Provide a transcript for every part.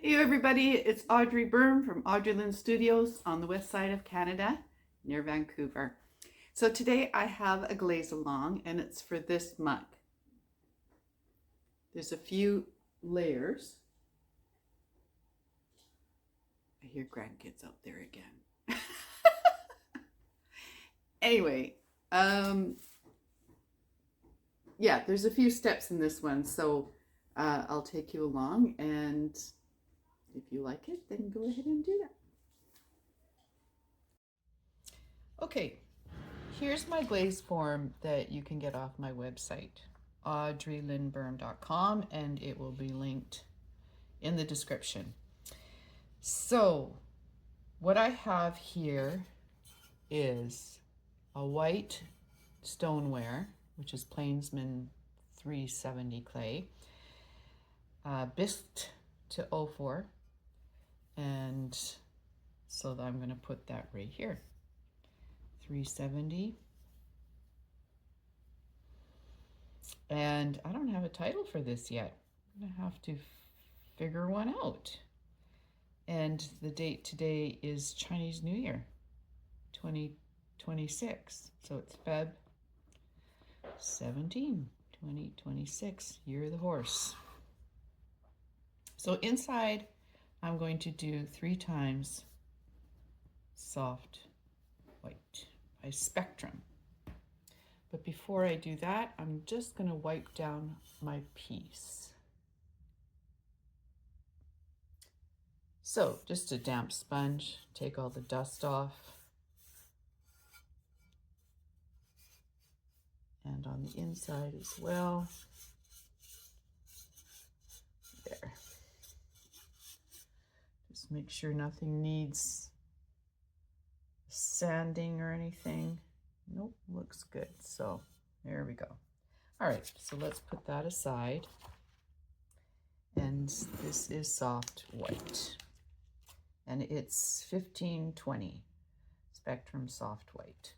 Hey everybody, it's Audrey Byrne from audreylynnstudiios on the west side of Canada near Vancouver. So today I have a Glaze-A-Long and it's for this mug. There's a few layers. I hear grandkids out there again. Anyway, yeah, there's a few steps in this one, so I'll take you along, and if you like it, then go ahead and do that. Okay, here's my glaze form that you can get off my website, audreylynnstudiios.com, and it will be linked in the description. So what I have here is a white stoneware, which is Plainsman 370 clay, bisque to 04, and so I'm going to put that right here, 370. And I don't have a title for this yet. I'm going to have to figure one out. And the date today is Chinese New Year, 2026. So it's Feb 17, 2026, year of the horse. So inside, I'm going to do 3 times soft white by Spectrum. But before I do that, I'm just going to wipe down my piece. So just a damp sponge, take all the dust off. And on the inside as well. There. Just make sure nothing needs sanding or anything. Nope, looks good. So there we go. All right, so let's put that aside. And this is soft white. And it's 1520 Spectrum soft white.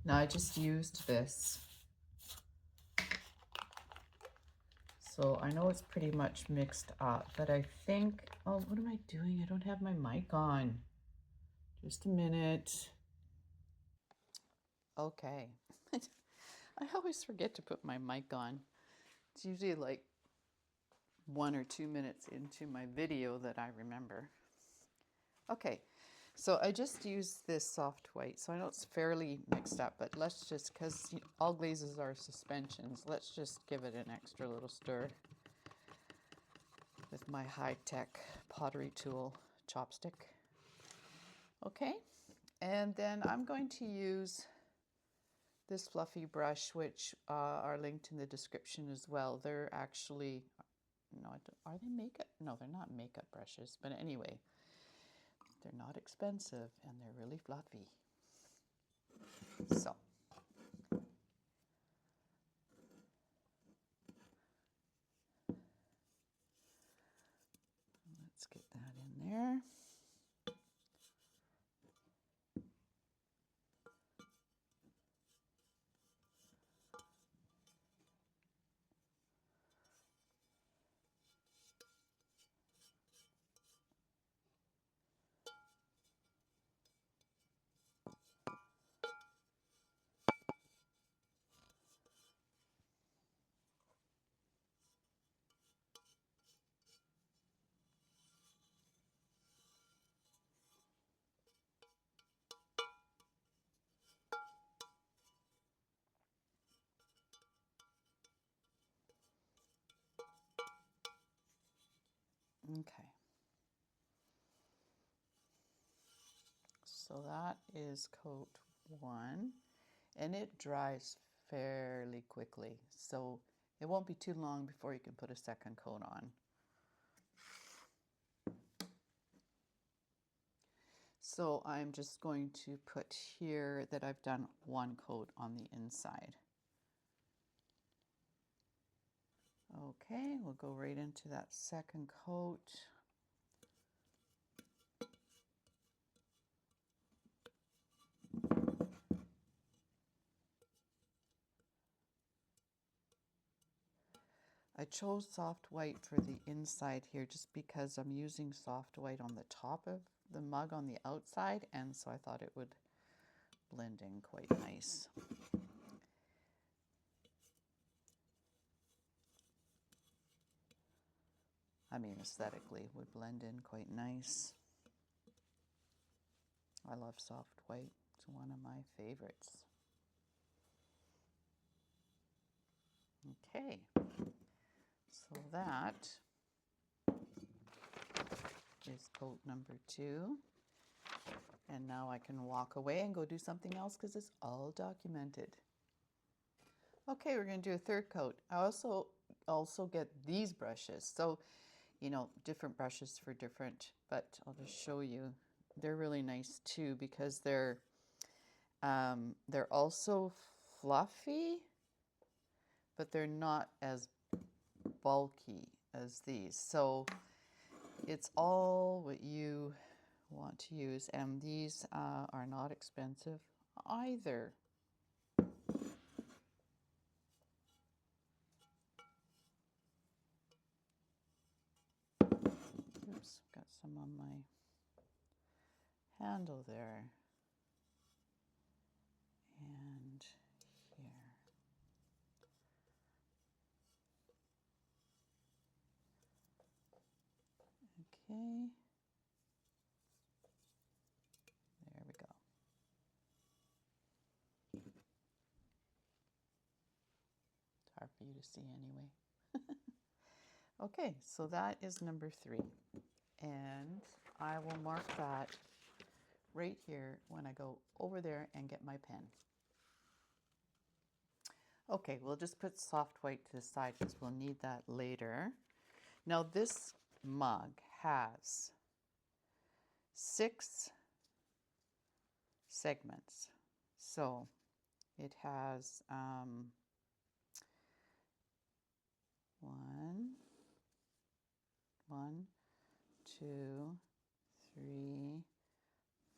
Now I just used this. So I know it's pretty much mixed up, but I think, oh, what am I doing? I don't have my mic on. Just a minute. Okay. I always forget to put my mic on. It's usually like 1 or 2 minutes into my video that I remember. Okay, so I just used this soft white. So I know it's fairly mixed up, but let's just, because all glazes are suspensions, let's just give it an extra little stir with my high-tech pottery tool chopstick. Okay, and then I'm going to use this fluffy brush, which are linked in the description as well. They're actually, no, are they makeup? No, they're not makeup brushes, but anyway, they're not expensive and they're really fluffy. So, let's get that in there. Okay. So that is coat 1, and it dries fairly quickly. So it won't be too long before you can put a second coat on. So I'm just going to put here that I've done 1 coat on the inside. Okay, we'll go right into that second coat. I chose soft white for the inside here just because I'm using soft white on the top of the mug on the outside, and so I thought it would blend in quite nice. I mean, aesthetically, it would blend in quite nice. I love soft white. It's one of my favorites. Okay, so that is coat number 2. And now I can walk away and go do something else because it's all documented. Okay, we're going to do a third coat. I also get these brushes. So, you know, different brushes for different, but I'll just show you. They're really nice too because they're also fluffy, but they're not as bulky as these. So it's all what you want to use, and these are not expensive either. Oops, got some on my handle there. And here. Okay. There we go. It's hard for you to see anyway. Okay, so that is number 3. And I will mark that right here when I go over there and get my pen. Okay, we'll just put soft white to the side because we'll need that later. Now this mug has 6 segments. So it has 1, 2, 3,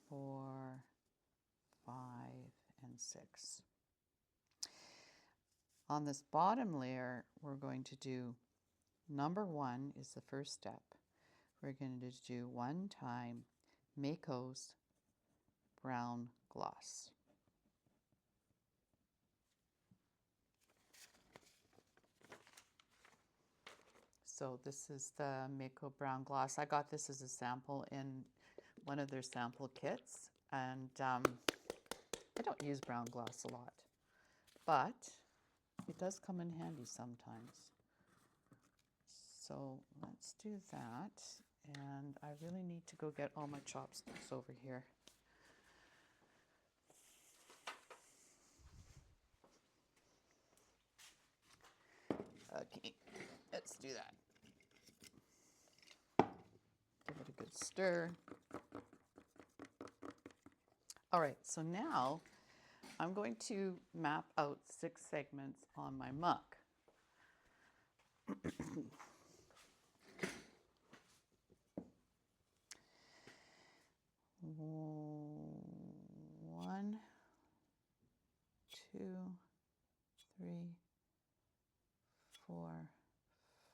4, 5, and 6. On this bottom layer, we're going to do number 1 is the first step. We're going to do 1 time Mako's brown gloss. So this is the Mako brown gloss. I got this as a sample in one of their sample kits, and I don't use brown gloss a lot, but it does come in handy sometimes. So let's do that, and I really need to go get all my chopsticks over here. Okay, let's do that. Give it a good stir. All right, so now I'm going to map out 6 segments on my mug. 1, 2, 3, 4,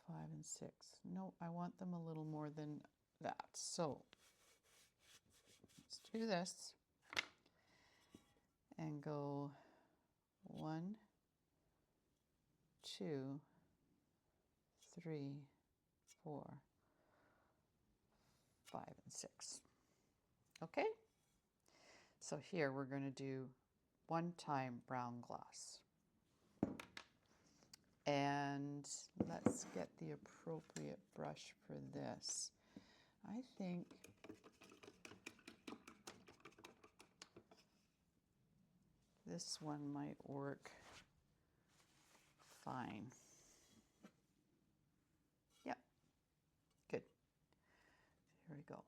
5, and 6. No, I want them a little more than that. So let's do this and go 1, 2, 3, 4, 5, and 6. Okay? So here we're going to do 1 time brown gloss. And let's get the appropriate brush for this. I think this one might work fine. Yep, good. Here we go.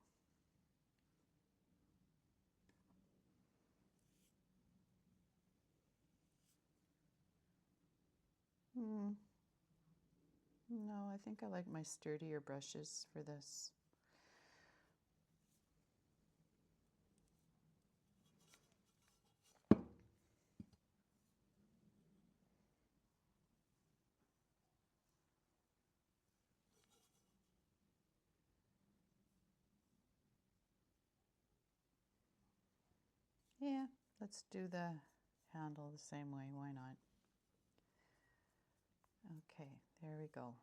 No, I think I like my sturdier brushes for this. Yeah, let's do the handle the same way. Why not? Okay, there we go.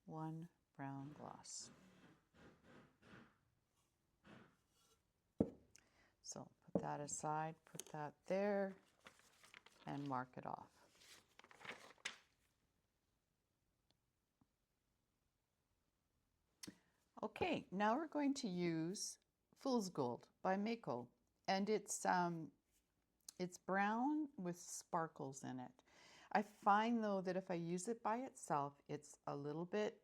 1 brown gloss. So put that aside, put that there, and mark it off. Okay, now we're going to use Fool's Gold by Mako, and it's brown with sparkles in it. I find though that if I use it by itself, it's a little bit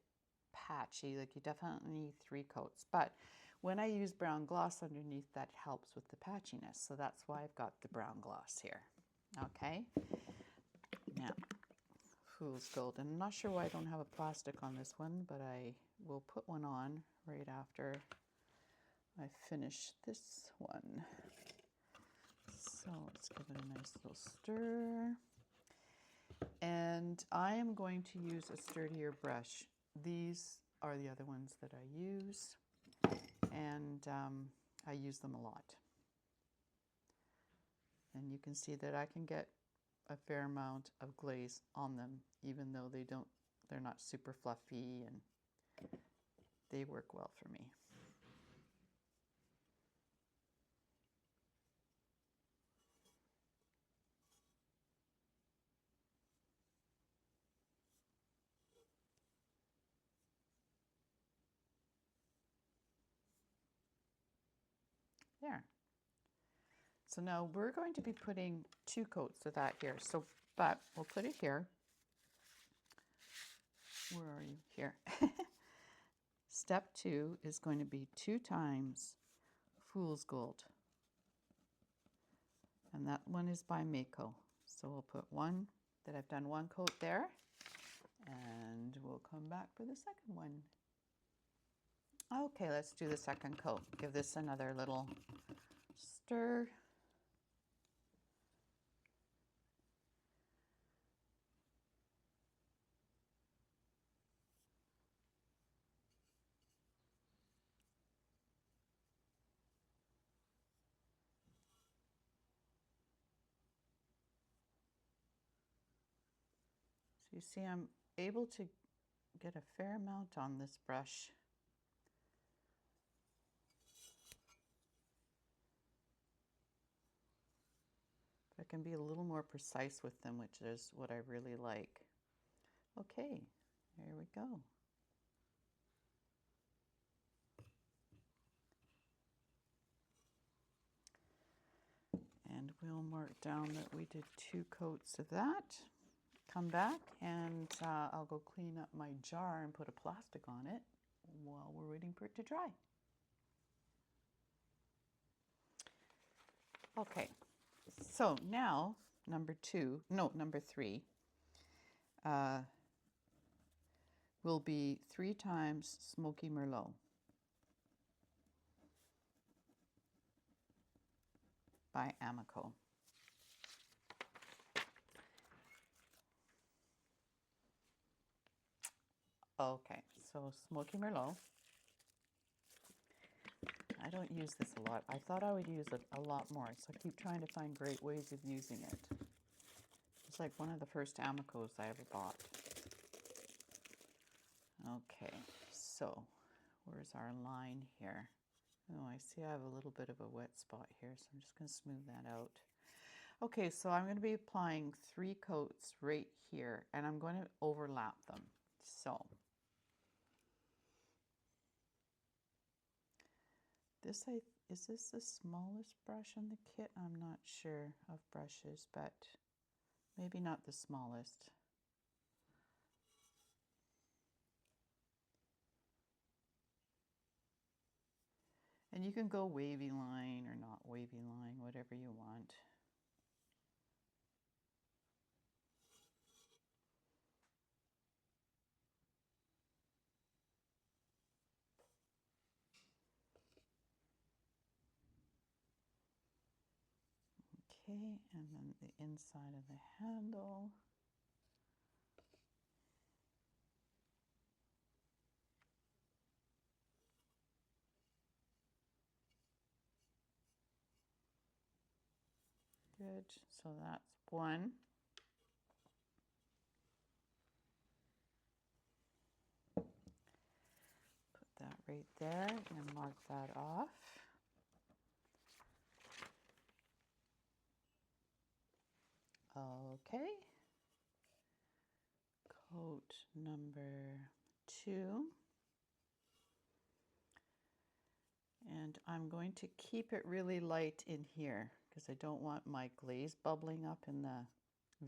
patchy, like you definitely need 3 coats. But when I use brown gloss underneath, that helps with the patchiness. So that's why I've got the brown gloss here. Okay, now Fool's Gold. And I'm not sure why I don't have a plastic on this one, but I will put one on right after I finish this one. So let's give it a nice little stir. And I am going to use a sturdier brush. These are the other ones that I use, and I use them a lot. And you can see that I can get a fair amount of glaze on them, even though they're not super fluffy, and they work well for me. There. So now we're going to be putting 2 coats of that here. So, but we'll put it here. Where are you? Here. Step 2 is going to be 2 times Fool's Gold. And that one is by Mako. So we'll put one, that I've done 1 coat there. And we'll come back for the second one. Okay, let's do the second coat. Give this another little stir. So you see I'm able to get a fair amount on this brush. I can be a little more precise with them, which is what I really like. Okay, there we go. And we'll mark down that we did 2 coats of that. Come back and I'll go clean up my jar and put a plastic on it while we're waiting for it to dry. Okay, so now number 3 will be 3 times Smokey Merlot. By Mako. Okay, so Smokey Merlot. I don't use this a lot. I thought I would use it a lot more, so I keep trying to find great ways of using it. It's like one of the first Makos I ever bought. Okay, so where's our line here? Oh, I see I have a little bit of a wet spot here, so I'm just going to smooth that out. Okay, so I'm going to be applying 3 coats right here, and I'm going to overlap them. So is this the smallest brush in the kit? I'm not sure of brushes, but maybe not the smallest. And you can go wavy line or not wavy line, whatever you want. Okay, and then the inside of the handle. Good. So that's one. Put that right there and mark that off. Okay. Coat number 2. And I'm going to keep it really light in here because I don't want my glaze bubbling up in the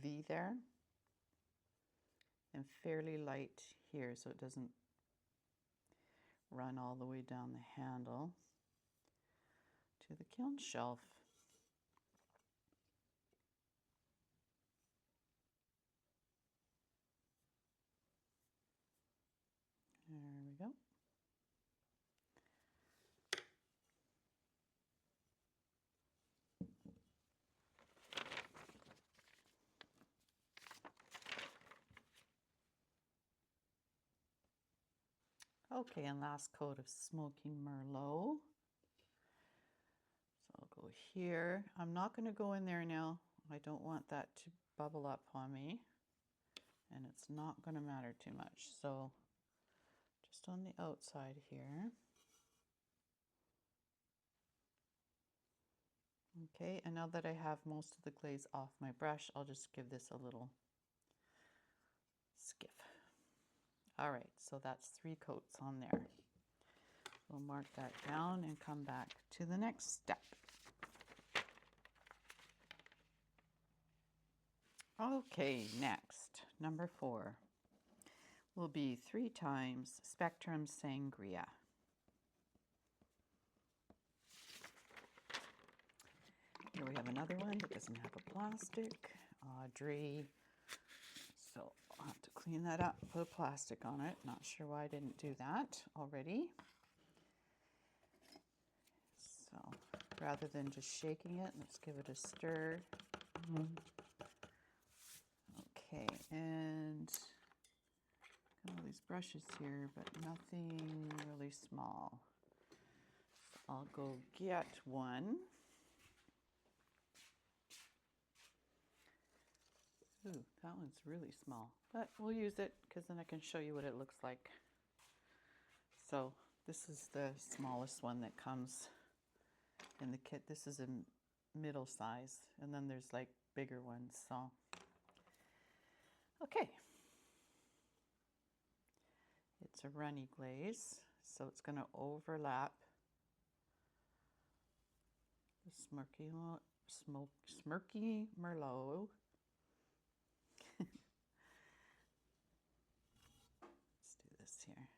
V there. And fairly light here so it doesn't run all the way down the handle to the kiln shelf. There we go. Okay, and last coat of Smoky Merlot. So I'll go here. I'm not going to go in there now. I don't want that to bubble up on me. And it's not going to matter too much. So just on the outside here. Okay, and now that I have most of the glaze off my brush, I'll just give this a little skiff. All right, so that's 3 coats on there. We'll mark that down and come back to the next step. Okay, next, number 4 will be 3 times Spectrum Sangria. Here we have another one that doesn't have a plastic. Audrey. So I'll have to clean that up, put a plastic on it. Not sure why I didn't do that already. So rather than just shaking it, let's give it a stir. Okay, and got all these brushes here, but nothing really small. So I'll go get one. Ooh, that one's really small, but we'll use it because then I can show you what it looks like. So this is the smallest one that comes in the kit. This is a middle size, and then there's like bigger ones. So, okay. It's a runny glaze, so it's going to overlap the Smirky Merlot. Let's do this here.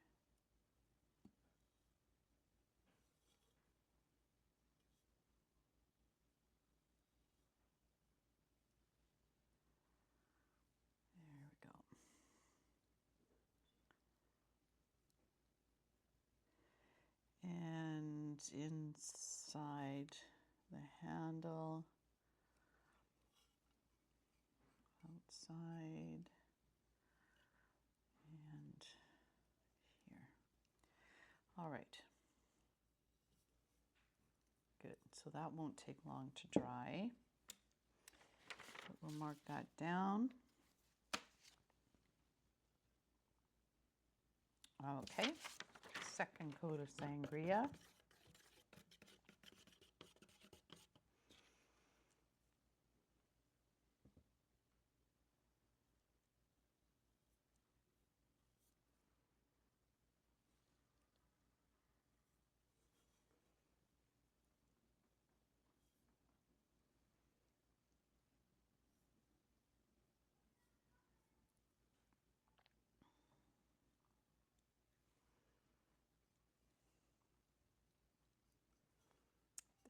There we go. And inside the handle, outside, and here. All right. Good. So that won't take long to dry. But we'll mark that down. Okay. Second coat of Sangria.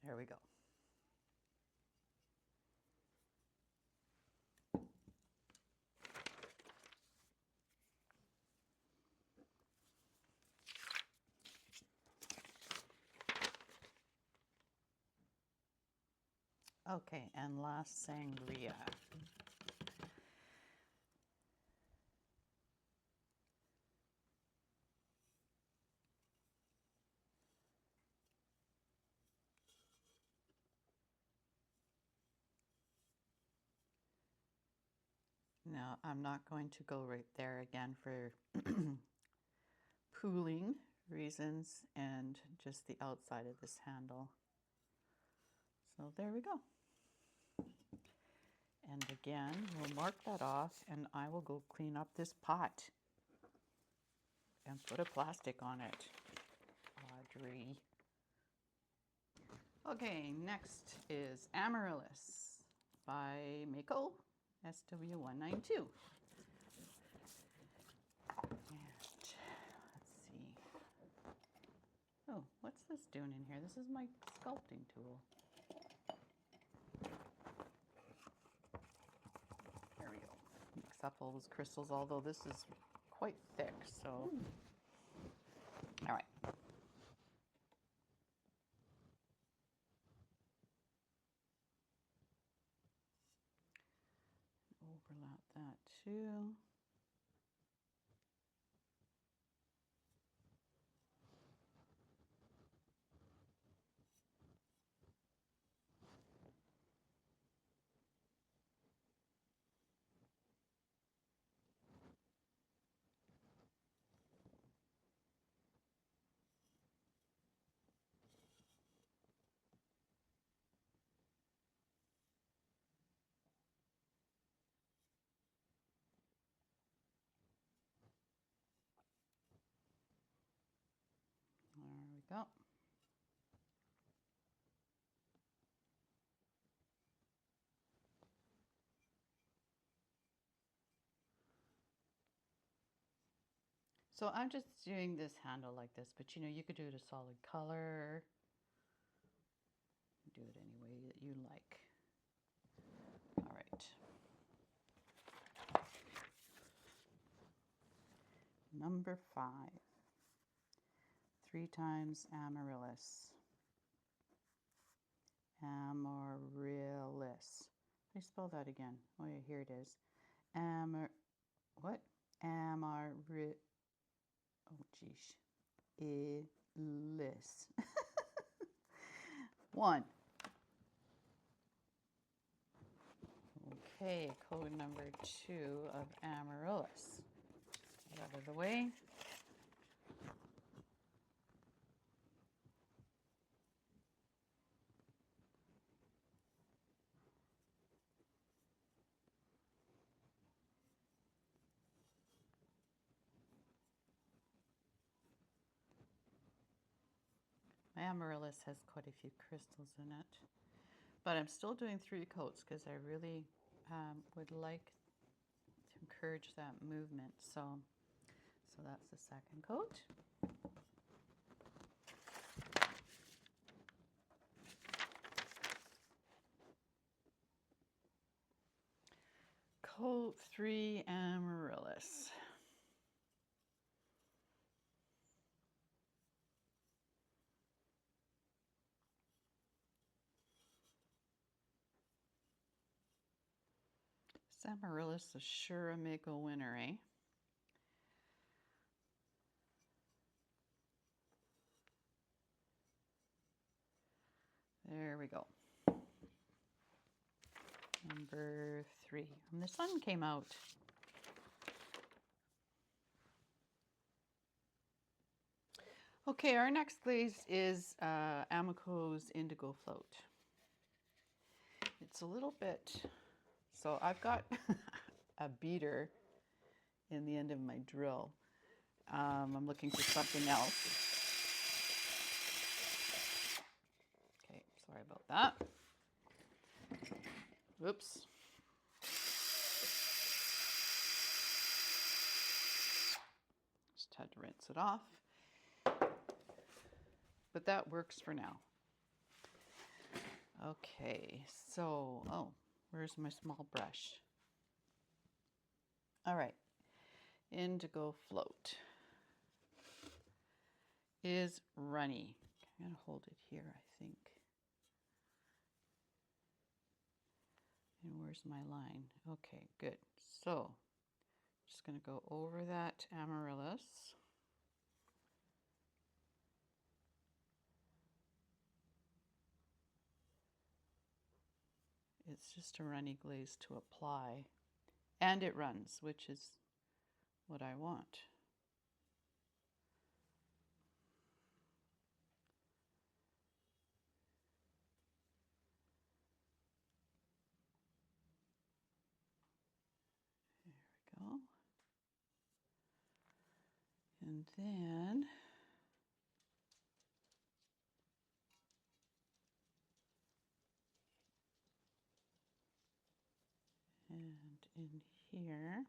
There we go. Okay, and last Sangria. Now I'm not going to go right there again for pooling reasons and just the outside of this handle. So there we go. And again, we'll mark that off and I will go clean up this pot and put a plastic on it. Audrey. Okay, next is Amaryllis by Mako SW192. And let's see. Oh, what's this doing in here? This is my sculpting tool. There we go. Mix up all those crystals, although this is quite thick, so. All right. Overlap that too. There we go. So I'm just doing this handle like this, but you know, you could do it a solid color. Do it any way that you like. All right. Number 5. 3 times Amaryllis. Amaryllis. How do you spell that again? Oh yeah, here it is. What? Oh geez. Illis. 1. Okay, code number 2 of Amaryllis. Get out of the way. My Amaryllis has quite a few crystals in it, but I'm still doing 3 coats because I really would like to encourage that movement. So that's the second coat. Coat 3 Amaryllis. This Amaryllis is sure a Mako winner, eh? There we go. Number 3. And the sun came out. Okay, our next glaze is Amaco's Indigo Float. It's a little bit, so I've got a beater in the end of my drill. I'm looking for something else. Okay, sorry about that. Whoops. Just had to rinse it off. But that works for now. Okay, so, oh, where's my small brush? All right, Indigo Float is runny. I'm gonna hold it here, I think. And where's my line? Okay, good. So, just gonna go over that Amaryllis. It's just a runny glaze to apply. And it runs, which is what I want. There we go. And then and in here, there.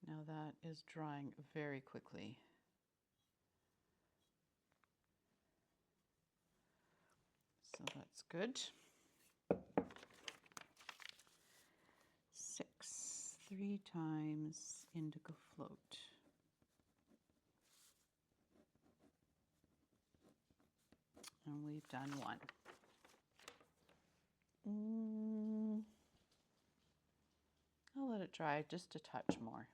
Now that is drying very quickly. So that's good. 6, 3 times Indigo Float. And we've done 1. I'll let it dry just a touch more.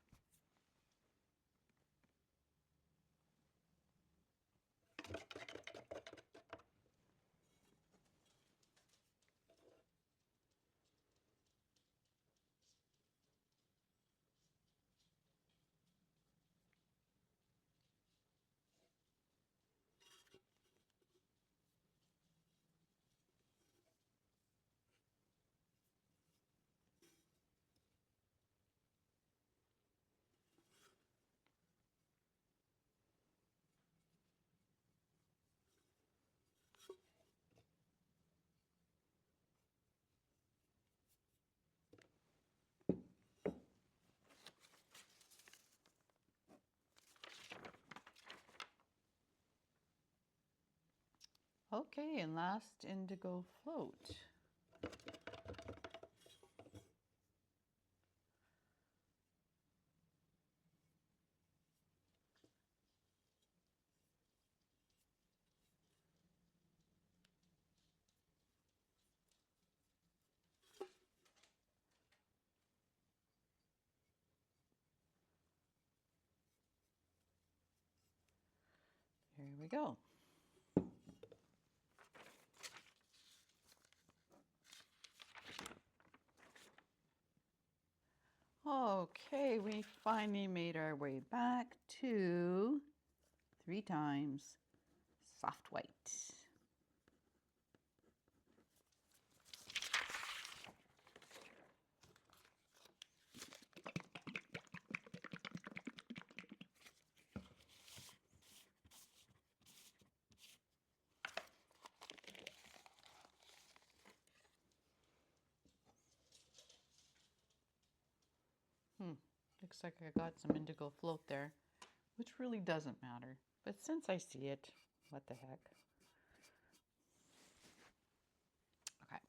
Okay, and last Indigo Float. Here we go. Okay, we finally made our way back to 3 times soft white. Looks like I got some Indigo Float there, which really doesn't matter. But since I see it, what the heck. Okay.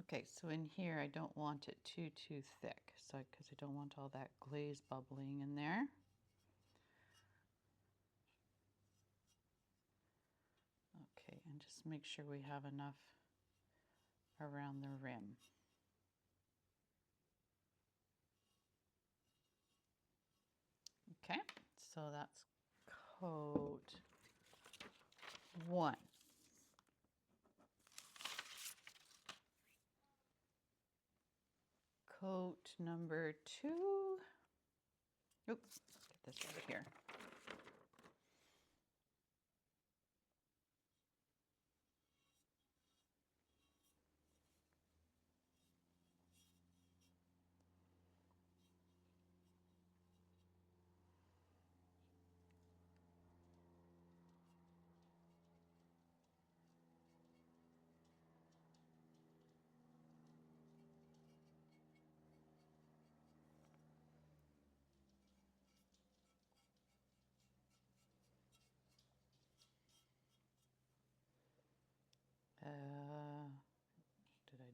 Okay, so in here I don't want it too thick, so because I don't want all that glaze bubbling in there. Okay, and just make sure we have enough around the rim. Okay, so that's coat 1. Coat number 2. Oops, get this over here.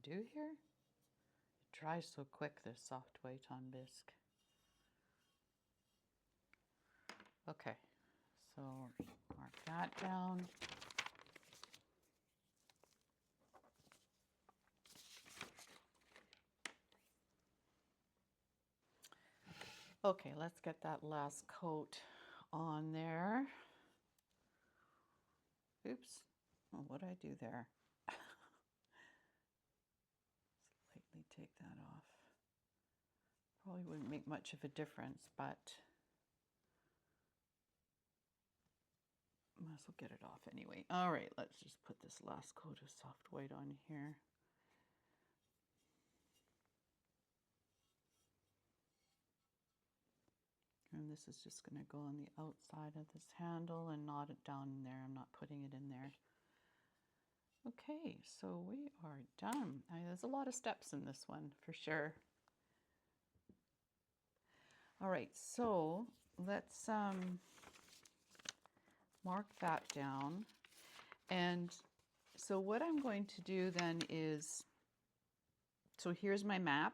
do here? It dries so quick, this soft white on bisque. Okay, so mark that down. Okay, let's get that last coat on there. Oops, oh, what did I do there? Slightly take that off. Probably wouldn't make much of a difference, but might as well get it off anyway. All right, let's just put this last coat of soft white on here. And this is just going to go on the outside of this handle and knot it down in there. I'm not putting it in there. Okay, so we are done. There's a lot of steps in this one for sure. All right, so let's mark that down. And so what I'm going to do then is, so here's my map.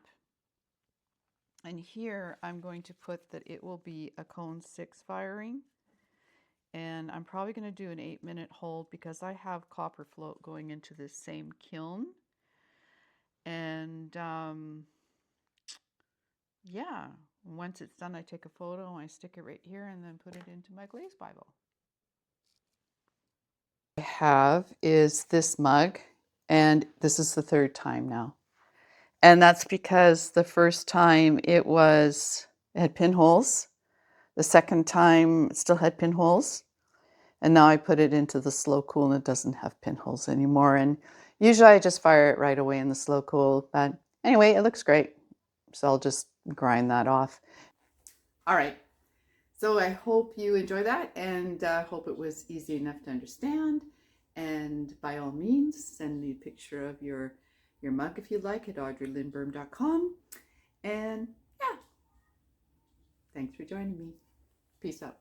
And here I'm going to put that it will be a cone 6 firing. And I'm probably going to do an 8-minute hold because I have copper float going into this same kiln. And yeah, once it's done, I take a photo, I stick it right here and then put it into my glaze Bible. I have is this mug, and this is the 3rd time now. And that's because the first time it had pinholes. The second time it still had pinholes. And now I put it into the slow cool and it doesn't have pinholes anymore. And usually I just fire it right away in the slow cool. But anyway, it looks great. So I'll just grind that off. All right. So I hope you enjoy that, and hope it was easy enough to understand. And by all means, send me a picture of your mug if you'd like at audreylynnstudiios.com. And yeah, thanks for joining me. Peace out.